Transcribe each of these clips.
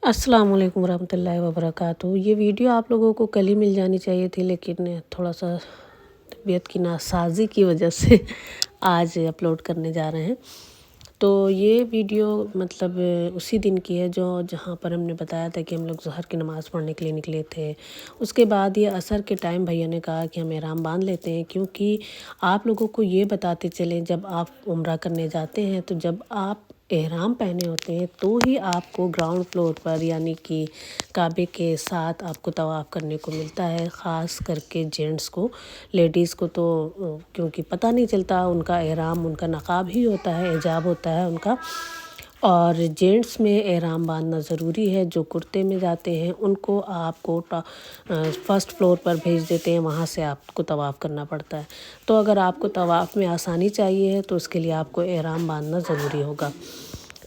السلام علیکم ورحمۃ اللہ وبرکاتہ۔ یہ ویڈیو آپ لوگوں کو کل ہی مل جانی چاہیے تھی، لیکن تھوڑا سا طبیعت کی ناسازی کی وجہ سے آج اپلوڈ کرنے جا رہے ہیں۔ تو یہ ویڈیو مطلب اسی دن کی ہے جہاں پر ہم نے بتایا تھا کہ ہم لوگ ظہر کی نماز پڑھنے کے لیے نکلے تھے۔ اس کے بعد یہ عصر کے ٹائم بھیا نے کہا کہ ہم احرام باندھ لیتے ہیں، کیونکہ آپ لوگوں کو یہ بتاتے چلیں جب آپ عمرہ کرنے جاتے ہیں تو جب آپ احرام پہنے ہوتے ہیں تو ہی آپ کو گراؤنڈ فلور پر یعنی کہ کعبے کے ساتھ آپ کو طواف کرنے کو ملتا ہے، خاص کر کے جینٹس کو۔ لیڈیز کو تو کیونکہ پتہ نہیں چلتا، ان کا احرام ان کا نقاب ہی ہوتا ہے، حجاب ہوتا ہے ان کا۔ اور جینٹس میں احرام باندھنا ضروری ہے۔ جو کرتے میں جاتے ہیں ان کو آپ کو فرسٹ فلور پر بھیج دیتے ہیں، وہاں سے آپ کو طواف کرنا پڑتا ہے۔ تو اگر آپ کو طواف میں آسانی چاہیے ہے تو اس کے لیے آپ کو احرام باندھنا ضروری ہوگا۔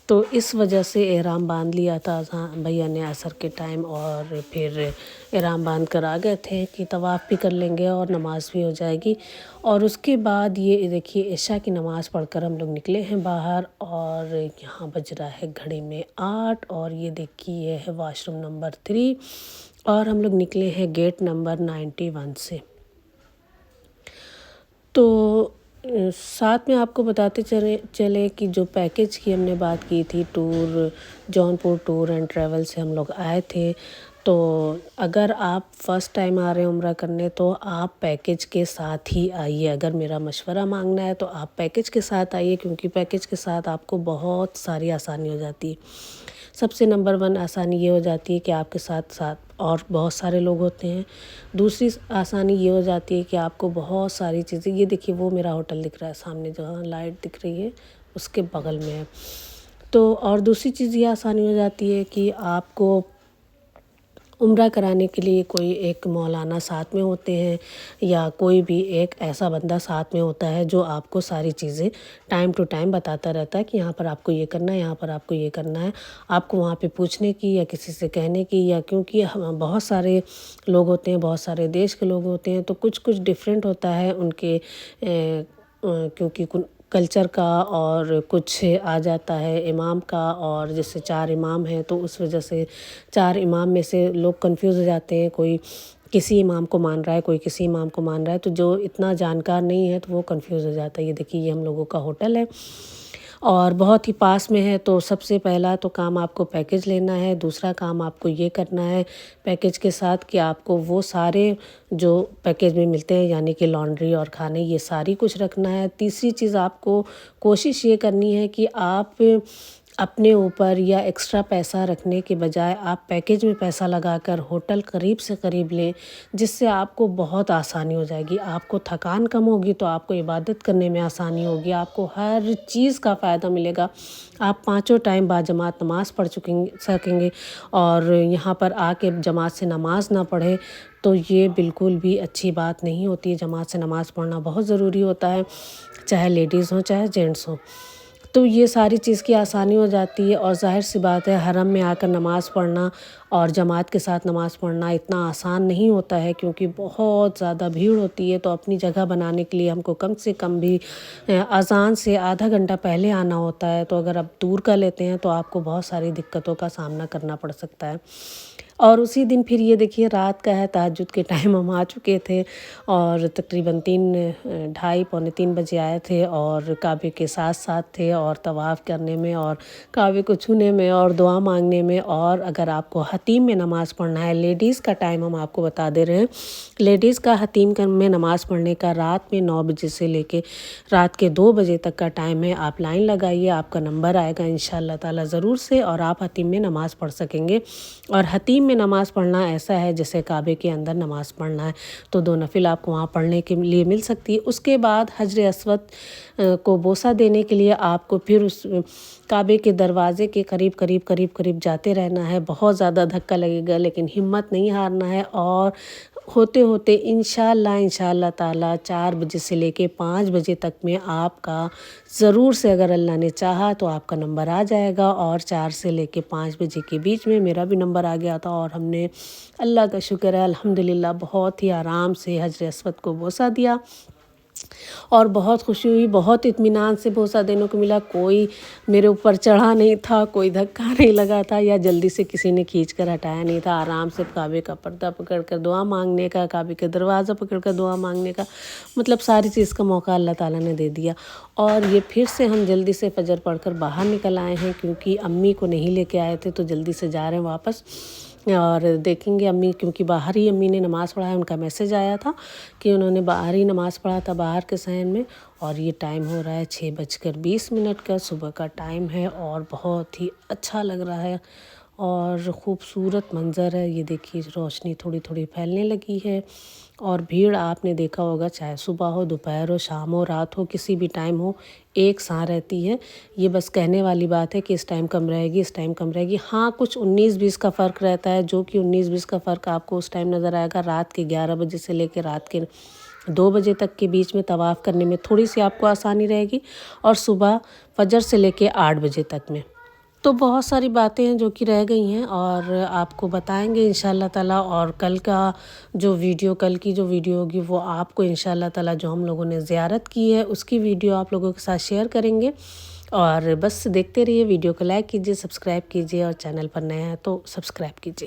تو اس وجہ سے احرام باندھ لیا تھا بھیا نے عصر کے ٹائم، اور پھر احرام باندھ کر آ گئے تھے کہ طواف بھی کر لیں گے اور نماز بھی ہو جائے گی۔ اور اس کے بعد یہ دیکھیے عشاء کی نماز پڑھ کر ہم لوگ نکلے ہیں باہر، اور یہاں بج رہا ہے گھڑی میں 8، اور یہ دیکھیے یہ ہے واش روم نمبر 3، اور ہم لوگ نکلے ہیں گیٹ نمبر 91 سے۔ تو ساتھ میں آپ کو بتاتے چلے کہ جو پیکیج کی ہم نے بات کی تھی، جونپور ٹور اینڈ ٹریول سے ہم لوگ آئے تھے۔ تو اگر آپ فرسٹ ٹائم آ رہے ہیں عمرہ کرنے تو آپ پیکیج کے ساتھ ہی آئیے۔ اگر میرا مشورہ مانگنا ہے تو آپ پیکیج کے ساتھ آئیے، کیونکہ پیکیج کے ساتھ آپ کو بہت ساری آسانی ہو جاتی ہے۔ سب سے نمبر 1 آسانی یہ ہو جاتی ہے کہ آپ کے ساتھ اور بہت سارے لوگ ہوتے ہیں۔ دوسری آسانی یہ ہو جاتی ہے کہ آپ کو بہت ساری چیزیں، یہ دیکھیے وہ میرا ہوٹل دکھ رہا ہے سامنے، جہاں لائٹ دکھ رہی ہے اس کے بغل میں ہے۔ تو اور دوسری چیز یہ آسانی ہو جاتی ہے کہ آپ کو عمرہ کرانے کے لیے کوئی ایک مولانا ساتھ میں ہوتے ہیں، یا کوئی بھی ایک ایسا بندہ ساتھ میں ہوتا ہے جو آپ کو ساری چیزیں ٹائم ٹو ٹائم بتاتا رہتا ہے کہ یہاں پر آپ کو یہ کرنا ہے، یہاں پر آپ کو یہ کرنا ہے۔ آپ کو وہاں پہ پوچھنے کی یا کسی سے کہنے کی، یا کیونکہ بہت سارے لوگ ہوتے ہیں، بہت سارے دیش کے لوگ ہوتے ہیں، تو کچھ ڈفرینٹ ہوتا ہے ان کے، کیونکہ کلچر کا، اور کچھ آ جاتا ہے امام کا، اور جیسے 4 امام ہیں تو اس وجہ سے 4 امام میں سے لوگ کنفیوز ہو جاتے ہیں، کوئی کسی امام کو مان رہا ہے، کوئی کسی امام کو مان رہا ہے، تو جو اتنا جانکار نہیں ہے تو وہ کنفیوز ہو جاتا ہے۔ یہ دیکھیے یہ ہم لوگوں کا ہوٹل ہے اور بہت ہی پاس میں ہے۔ تو سب سے پہلا تو کام آپ کو پیکیج لینا ہے، دوسرا کام آپ کو یہ کرنا ہے پیکیج کے ساتھ کہ آپ کو وہ سارے جو پیکیج میں ملتے ہیں، یعنی کہ لانڈری اور کھانے، یہ ساری کچھ رکھنا ہے۔ تیسری چیز آپ کو کوشش یہ کرنی ہے کہ آپ اپنے اوپر یا ایکسٹرا پیسہ رکھنے کے بجائے آپ پیکیج میں پیسہ لگا کر ہوٹل قریب سے قریب لیں، جس سے آپ کو بہت آسانی ہو جائے گی۔ آپ کو تھکان کم ہوگی تو آپ کو عبادت کرنے میں آسانی ہوگی، آپ کو ہر چیز کا فائدہ ملے گا۔ آپ 5 ٹائم باجماعت نماز پڑھ سکیں گے، اور یہاں پر آ کے جماعت سے نماز نہ پڑھیں تو یہ بالکل بھی اچھی بات نہیں ہوتی ہے۔ جماعت سے نماز پڑھنا بہت ضروری ہوتا ہے، چاہے لیڈیز ہوں چاہے جینٹس ہوں۔ تو یہ ساری چیز کی آسانی ہو جاتی ہے، اور ظاہر سی بات ہے حرم میں آ کر نماز پڑھنا اور جماعت کے ساتھ نماز پڑھنا اتنا آسان نہیں ہوتا ہے، کیونکہ بہت زیادہ بھیڑ ہوتی ہے۔ تو اپنی جگہ بنانے کے لیے ہم کو کم سے کم بھی اذان سے آدھا گھنٹہ پہلے آنا ہوتا ہے۔ تو اگر آپ دور کا لیتے ہیں تو آپ کو بہت ساری دقتوں کا سامنا کرنا پڑ سکتا ہے۔ اور اسی دن پھر یہ دیکھیے رات کا ہے، تہجد کے ٹائم ہم آ چکے تھے، اور تقریباً 2:30 پونے 3 بجے آئے تھے، اور کعبے کے ساتھ تھے، اور طواف کرنے میں اور کعبے کو چھونے میں اور دعا مانگنے میں۔ اور اگر آپ کو حتیم میں نماز پڑھنا ہے، لیڈیز کا ٹائم ہم آپ کو بتا دے رہے ہیں، لیڈیز کا حتیم میں نماز پڑھنے کا رات میں 9 بجے سے لے کے رات کے 2 بجے تک کا ٹائم ہے۔ آپ لائن لگائیے، آپ کا نمبر آئے گا انشاءاللہ تعالیٰ ضرور سے، اور آپ حتیم میں نماز پڑھ سکیں گے۔ اور حتیم میں نماز پڑھنا ایسا ہے جیسے کعبے کے اندر نماز پڑھنا ہے، تو 2 نفل آپ کو وہاں پڑھنے کے لیے مل سکتی ہے۔ اس کے بعد حجر اسود کو بوسہ دینے کے لیے آپ کو پھر اس کعبے کے دروازے کے قریب جاتے رہنا ہے۔ بہت زیادہ دھکا لگے گا لیکن ہمت نہیں ہارنا ہے، اور ہوتے انشاءاللہ تعالیٰ 4 بجے سے لے کے 5 بجے تک میں آپ کا ضرور سے، اگر اللہ نے چاہا تو آپ کا نمبر آ جائے گا۔ اور 4 سے لے کے 5 بجے کے بیچ میں میرا بھی نمبر آ گیا تھا، اور ہم نے اللہ کا شکر ہے الحمدللہ بہت ہی آرام سے حجر اسود کو بوسہ دیا۔ اور بہت خوشی ہوئی، بہت اطمینان سے بوسہ دینے کو ملا، کوئی میرے اوپر چڑھا نہیں تھا، کوئی دھکا نہیں لگا تھا یا جلدی سے کسی نے کھینچ کر ہٹایا نہیں تھا۔ آرام سے کعبے کا پردہ پکڑ کر دعا مانگنے کا، کعبے کا دروازہ پکڑ کر دعا مانگنے کا، مطلب ساری چیز کا موقع اللہ تعالیٰ نے دے دیا۔ اور یہ پھر سے ہم جلدی سے فجر پڑھ کر باہر نکل آئے ہیں، کیونکہ امی کو نہیں لے کے آئے تھے تو جلدی سے جا رہے ہیں واپس، اور دیکھیں گے امی، کیونکہ باہر ہی امی نے نماز پڑھا ہے، ان کا میسج آیا تھا کہ انہوں نے باہر ہی نماز پڑھا تھا، باہر کے صحن میں۔ اور یہ ٹائم ہو رہا ہے 6:20 کا، صبح کا ٹائم ہے، اور بہت ہی اچھا لگ رہا ہے اور خوبصورت منظر ہے۔ یہ دیکھیے روشنی تھوڑی تھوڑی پھیلنے لگی ہے، اور بھیڑ آپ نے دیکھا ہوگا، چاہے صبح ہو، دوپہر ہو، شام ہو، رات ہو، کسی بھی ٹائم ہو، ایک ساں رہتی ہے۔ یہ بس کہنے والی بات ہے کہ اس ٹائم کم رہے گی، اس ٹائم کم رہے گی۔ ہاں کچھ 19-20 کا فرق رہتا ہے، جو کہ 19-20 کا فرق آپ کو اس ٹائم نظر آئے گا رات کے 11 بجے سے لے کے رات کے 2 بجے تک کے بیچ میں طواف کرنے میں تھوڑی سی آپ کو آسانی رہے گی، اور صبح فجر سے لے کے 8 بجے تک میں۔ تو بہت ساری باتیں ہیں جو کہ رہ گئی ہیں، اور آپ کو بتائیں گے انشاءاللہ تعالیٰ۔ اور کل کی جو ویڈیو ہوگی وہ آپ کو انشاءاللہ تعالیٰ، جو ہم لوگوں نے زیارت کی ہے اس کی ویڈیو آپ لوگوں کے ساتھ شیئر کریں گے۔ اور بس دیکھتے رہیے، ویڈیو کو لائک کیجیے، سبسکرائب کیجیے، اور چینل پر نئے ہیں تو سبسکرائب کیجیے۔